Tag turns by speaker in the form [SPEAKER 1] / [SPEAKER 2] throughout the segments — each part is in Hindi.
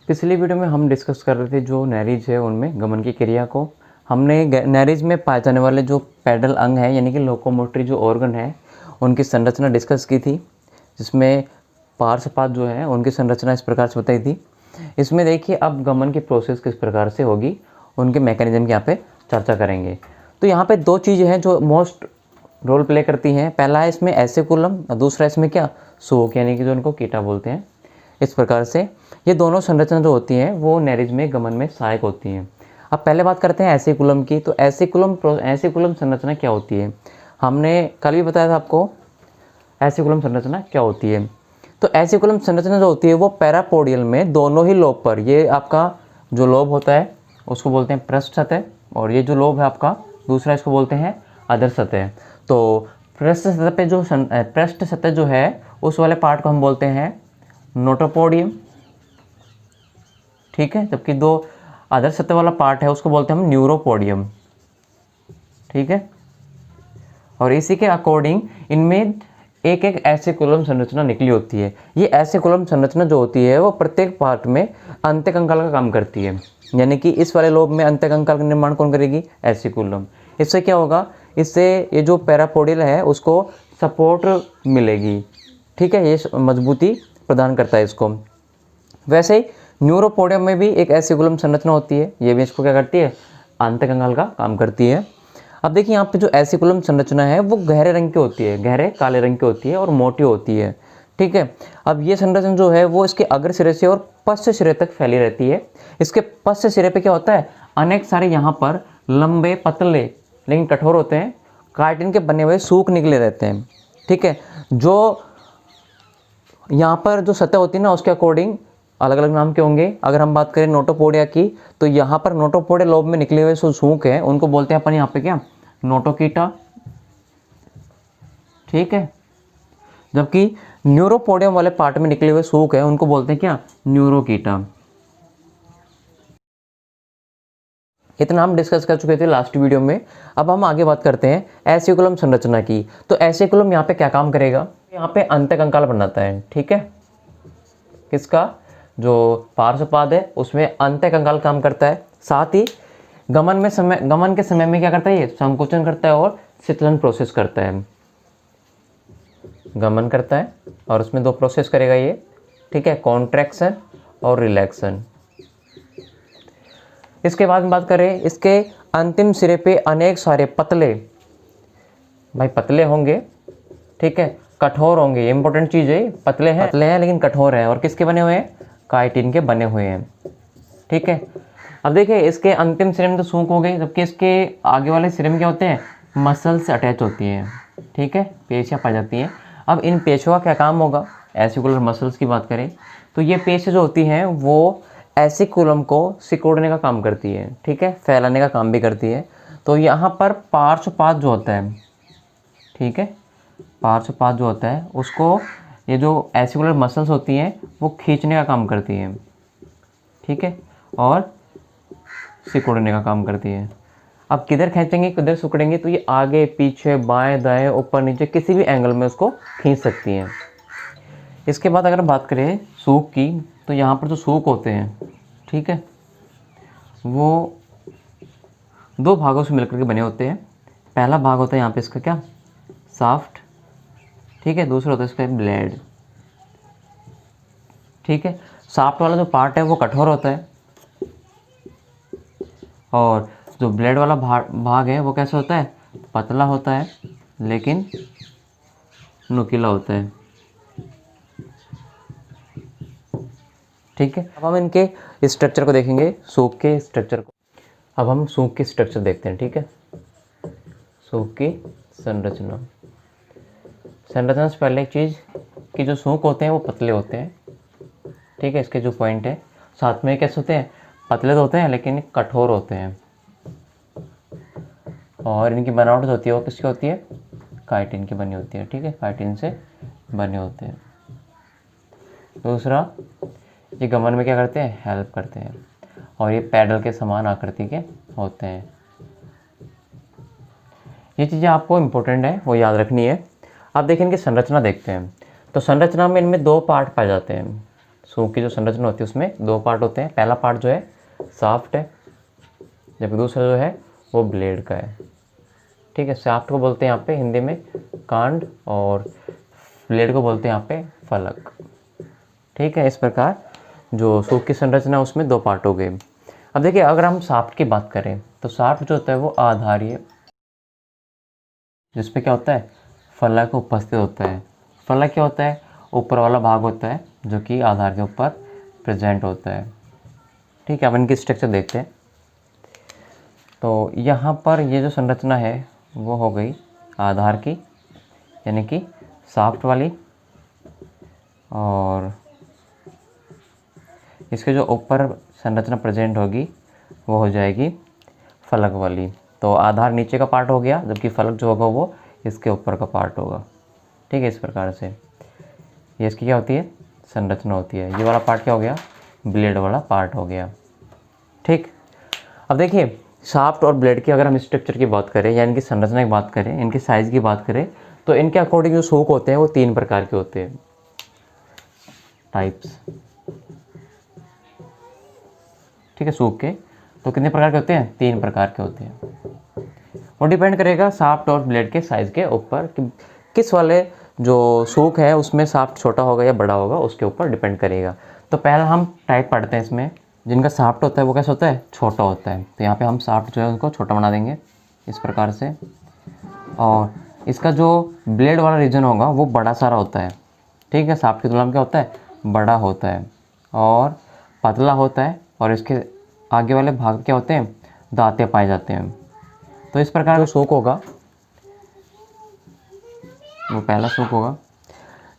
[SPEAKER 1] पिछली वीडियो में हम डिस्कस कर रहे थे जो नैरिज है उनमें गमन की क्रिया को। हमने नैरिज में पाए जाने वाले जो पैडल अंग है यानी कि लोकोमोटरी जो ऑर्गन है उनकी संरचना डिस्कस की थी, जिसमें पार्श्वपाद जो है उनकी संरचना इस प्रकार से बताई थी। इसमें देखिए अब गमन की प्रोसेस किस प्रकार से होगी, उनके मैकेनिज्म की यहाँ पे चर्चा करेंगे। तो यहाँ पे दो चीज़ें हैं जो मोस्ट रोल प्ले करती हैं। पहला है इसमें एसिकुलम और दूसरा इसमें क्या सूक यानी कि जो उनको कीटा बोलते हैं। इस प्रकार से ये दोनों संरचना जो होती हैं वो नैरिज में गमन में सहायक होती हैं। अब पहले बात करते हैं एसिकुलम की। तो एसिकुलम संरचना क्या होती है, हमने कल भी बताया था आपको एसिकुलम संरचना क्या होती है। तो एसिकुलम संरचना जो होती है वो पैरापोडियल में दोनों ही लोब पर, ये आपका जो लोब होता है उसको बोलते हैं पृष्ठ सतह, और ये जो लोब है आपका दूसरा इसको बोलते हैं अधर सतह। तो पृष्ठ सतह पे जो पृष्ठ सतह जो है उस वाले पार्ट को हम बोलते हैं नोटोपोडियम, ठीक है, जबकि दो अधर सतह वाला पार्ट है उसको बोलते हैं हम न्यूरोपोडियम, ठीक है। और इसी के अकॉर्डिंग इनमें एक एक एसिकुलम संरचना निकली होती है। ये एसिकुलम संरचना जो होती है वो प्रत्येक पार्ट में अंत्यकंकाल का काम करती है, यानी कि इस वाले लोब में अंत्यकंकाल का निर्माण कौन करेगी, एसिकुलम। इससे क्या होगा, इससे ये जो पैरापोडियल है उसको सपोर्ट मिलेगी, ठीक है, ये मजबूती प्रदान करता है इसको। वैसे ही न्यूरोपोडियम में भी एक एसिकुलम संरचना होती है, ये भी इसको क्या करती है, अंत्यकंकाल का काम करती है। अब देखिए यहाँ पे जो एसिकुलम संरचना है वो गहरे रंग की होती है, गहरे काले रंग की होती है और मोटी होती है, ठीक है। अब ये संरचना जो है वो इसके अग्र सिरे से और पश्च सिरे तक फैली रहती है। इसके पश्च सिरे पे क्या होता है, अनेक सारे यहाँ पर लंबे पतले लेकिन कठोर होते हैं काइटिन के बने हुए सूक निकले रहते हैं, ठीक है। जो यहाँ पर जो सतह होती है ना उसके अकॉर्डिंग अलग अलग नाम के होंगे। अगर हम बात करें नोटोपोडिया की तो यहाँ पर नोटोपोडिया लोब में निकले हुए जो सूक हैं उनको बोलते हैं अपन यहाँ पे क्या, नोटोकीटा, ठीक है। जबकि न्यूरोपोडियम वाले पार्ट में निकले हुए सूक है उनको बोलते हैं क्या, न्यूरोकीटा। इतना हम डिस्कस कर चुके थे लास्ट वीडियो में। अब हम आगे बात करते हैं एसिकुलम संरचना की। तो एसिकुलम यहाँ पे क्या काम करेगा, यहाँ पे अंत्यकंकाल बनाता है, ठीक है। किसका, जो पार्श्वपाद है उसमें अंत्यकंकाल काम करता है। साथ ही गमन के समय में क्या करता है, ये संकुचन करता है और शीतलन प्रोसेस करता है। गमन करता है और उसमें दो प्रोसेस करेगा ये, ठीक है, कॉन्ट्रैक्शन और रिलैक्शन। इसके बाद में बात करें इसके अंतिम सिरे पे अनेक सारे पतले, भाई पतले होंगे, ठीक है, कठोर होंगे, ये इंपॉर्टेंट चीज़ है। पतले हैं लेकिन कठोर है, और किसके बने हुए हैं, काइटिन के बने हुए हैं, ठीक है। अब देखिए इसके अंतिम सिरे में तो सूंक हो गई, जबकि इसके आगे वाले सिरे में क्या होते हैं, मसल से अटैच होती हैं, ठीक है, पेशियाँ पाई जाती हैं। अब इन पेशियों का क्या काम होगा, एसिकुलर मसल्स की बात करें तो ये पेशियाँ जो होती हैं वो एसिकुलम को सिकोड़ने का काम करती है, ठीक है, फैलाने का काम भी करती है। तो यहाँ पर पार्श्वपाद जो होता है, ठीक है, पार्श्वपाद जो होता है उसको ये जो एसिकुलर मसल्स होती हैं वो खींचने का काम करती हैं, ठीक है, और सिकोड़ने का काम करती है। अब किधर खींचेंगे किधर सिकोड़ेंगे, तो ये आगे पीछे बाएं दाएं ऊपर नीचे किसी भी एंगल में उसको खींच सकती हैं। इसके बाद अगर बात करें सूक की, तो यहाँ पर जो सूक होते हैं, ठीक है, वो दो भागों से मिलकर के बने होते हैं। पहला भाग होता है यहाँ पे इसका क्या, शाफ्ट, ठीक है, दूसरा होता है इसका ब्लेड, ठीक है। शाफ्ट वाला जो पार्ट है वो कठोर होता है और जो ब्लेड वाला भाग है वो कैसा होता है, पतला होता है लेकिन नुकीला होता है, ठीक है। अब हम इनके स्ट्रक्चर को देखेंगे, सूक के स्ट्रक्चर को। अब हम सूक की स्ट्रक्चर देखते हैं, ठीक है। सूक की संरचना से पहले एक चीज़ कि जो सूक होते हैं वो पतले होते हैं, ठीक है, इसके जो पॉइंट है। साथ में कैसे होते हैं, पतले तो होते हैं लेकिन कठोर होते हैं, और इनकी बनावट जो होती है वो किसकी होती है, काइटिन की बनी होती है, ठीक है, काइटिन से बने होते हैं। दूसरा, ये गमन में क्या करते हैं, हेल्प करते हैं, और ये पैडल के समान आकृति के होते हैं। ये चीज़ें आपको इम्पोर्टेंट है, वो याद रखनी है। अब देखिए इनकी संरचना देखते हैं। तो संरचना में इनमें दो पार्ट पाए जाते हैं, सूख की जो संरचना होती है उसमें दो पार्ट होते हैं। पहला पार्ट जो है शाफ्ट है, जबकि दूसरा जो है वो ब्लेड का है। ठीक है, शाफ्ट को बोलते हैं यहाँ पे हिंदी में कांड और ब्लेड को बोलते हैं यहाँ पे फलक। ठीक है, इस प्रकार जो सूख की संरचना उसमें दो पार्ट हो गए। अब देखिए, अगर हम शाफ्ट की बात करें तो शाफ्ट जो होता है वो आधारीय, जिसपे क्या होता है फलक उपस्थित होता है। फलक क्या होता है, ऊपर वाला भाग होता है जो कि आधार के ऊपर प्रेजेंट होता है। ठीक है, अब इनकी स्ट्रक्चर देखते हैं। तो यहाँ पर ये जो संरचना है वो हो गई आधार की, यानी कि शाफ्ट वाली, और इसके जो ऊपर संरचना प्रेजेंट होगी वो हो जाएगी फलक वाली। तो आधार नीचे का पार्ट हो गया, जबकि फलक जो होगा वो इसके ऊपर का पार्ट होगा। ठीक है, इस प्रकार से ये इसकी क्या होती है संरचना होती है। ये वाला पार्ट क्या हो गया, ब्लेड वाला पार्ट हो गया। ठीक, अब देखिए शाफ्ट और ब्लेड की अगर हम स्ट्रक्चर की बात करें या इनकी संरचना की बात करें, इनकी साइज़ की बात करें, तो इनके अकॉर्डिंग जो सूक होते हैं वो 3 प्रकार के होते हैं, टाइप्स। ठीक है, सूक के तो कितने प्रकार के होते हैं, 3 प्रकार के होते हैं। वो डिपेंड करेगा शाफ्ट और ब्लेड के साइज़ के ऊपर कि किस वाले जो सूक है उसमें शाफ्ट छोटा होगा या बड़ा होगा, उसके ऊपर डिपेंड करेगा। तो पहला हम टाइप पढ़ते हैं इसमें। जिनका शाफ्ट होता है वो कैसा होता है, छोटा होता है। तो यहाँ पे हम शाफ्ट जो है उसको छोटा बना देंगे इस प्रकार से, और इसका जो ब्लेड वाला रीजन होगा वो बड़ा सारा होता है। ठीक है, शाफ्ट की तुलना में क्या होता है, बड़ा होता है और पतला होता है, और इसके आगे वाले भाग क्या होते हैं, दांते पाए जाते हैं। तो इस प्रकार का सूक होगा, वो पहला सूक होगा।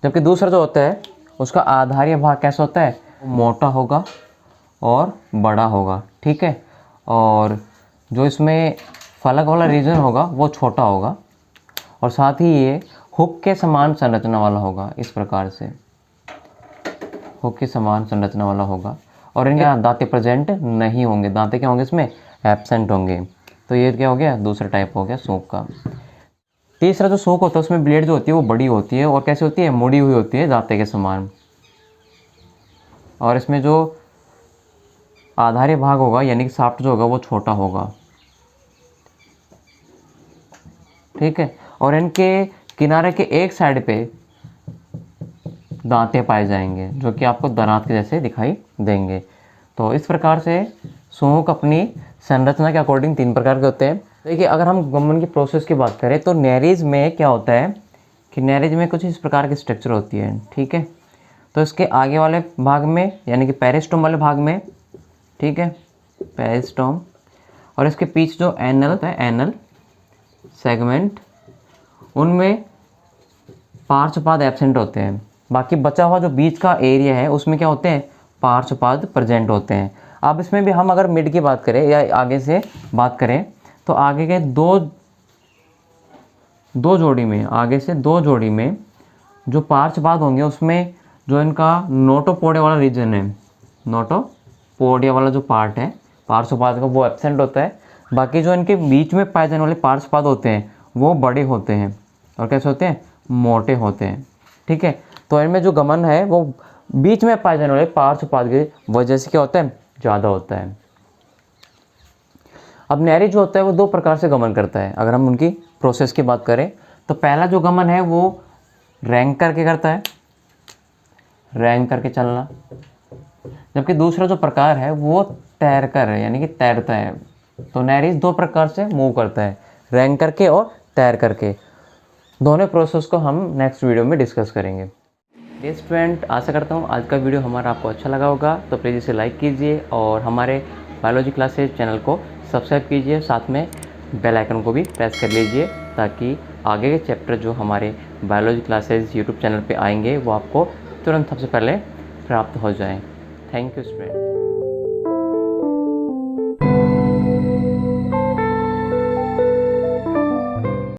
[SPEAKER 1] जबकि दूसरा जो होता है उसका आधारीय भाग कैसा होता है, मोटा होगा और बड़ा होगा। ठीक है, और जो इसमें फलक वाला रीजन होगा वो छोटा होगा, और साथ ही ये हुक के समान संरचना वाला होगा। इस प्रकार से हुक के समान संरचना वाला होगा, और इनके दांते प्रेजेंट नहीं होंगे। दांते क्या होंगे इसमें, एब्सेंट होंगे। तो ये क्या हो गया, दूसरा टाइप हो गया सूक का। तीसरा जो सूक होता है उसमें ब्लेड जो होती है वो बड़ी होती है और कैसे होती है, मुड़ी हुई होती है दांते के समान, और इसमें जो आधारी भाग होगा यानी कि शाफ्ट जो होगा वो छोटा होगा। ठीक है, और इनके किनारे के एक साइड पे दांते पाए जाएंगे जो कि आपको दरांत के जैसे दिखाई देंगे। तो इस प्रकार से सूक अपनी संरचना के अकॉर्डिंग 3 प्रकार के होते हैं। देखिए, अगर हम गमन की प्रोसेस की बात करें तो नैरीज में क्या होता है कि नैरीज में कुछ इस प्रकार की स्ट्रक्चर होती है। ठीक है, तो इसके आगे वाले भाग में यानी कि पेरिस्टोम वाले भाग में, ठीक है, पेरिस्टोम, और इसके पीछे जो एनल होता है, एनल सेगमेंट, उनमें पार्श्वपाद एब्सेंट होते हैं। बाकी बचा हुआ जो बीच का एरिया है उसमें क्या होते हैं, पार्श्वपाद प्रेजेंट होते हैं। अब इसमें भी हम अगर मिड की बात करें या आगे से बात करें तो आगे के दो जोड़ी में, आगे से 2 जोड़ी में जो पार्श्वपाद होंगे उसमें जो इनका नोटोपोडिया वाला रीजन है, नोटोपोडिया वाला जो पार्ट है पार्श्वपाद का, वो एब्सेंट होता है। बाकी जो इनके बीच में पाए जाने वाले पार्श्वपाद होते हैं वो बड़े होते हैं और कैसे होते हैं, मोटे होते हैं। ठीक है, तो इनमें जो गमन है वो बीच में पाए जाने वाले पार्श्वपाद की वजह से क्या होता है, ज़्यादा होता है। अब नैरी जो होता है वो 2 प्रकार से गमन करता है। अगर हम उनकी प्रोसेस की बात करें तो पहला जो गमन है वो रैंक करके करता है, रैंक करके चलना, जबकि दूसरा जो प्रकार है वो तैर कर है, यानी कि तैरता है। तो नैरीज 2 प्रकार से मूव करता है, रैंक करके और तैर करके। दोनों प्रोसेस को हम नेक्स्ट वीडियो में डिस्कस करेंगे। डियर स्टूडेंट, आशा करता हूँ आज का वीडियो हमारा आपको अच्छा लगा होगा। तो प्लीज़ इसे लाइक कीजिए और हमारे बायोलॉजी क्लासेज चैनल को सब्सक्राइब कीजिए, साथ में बेल आइकन को भी प्रेस कर लीजिए ताकि आगे के चैप्टर जो हमारे बायोलॉजी क्लासेज यूट्यूब चैनल पे आएंगे वो आपको तुरंत सबसे पहले प्राप्त हो जाएं। Thank you student.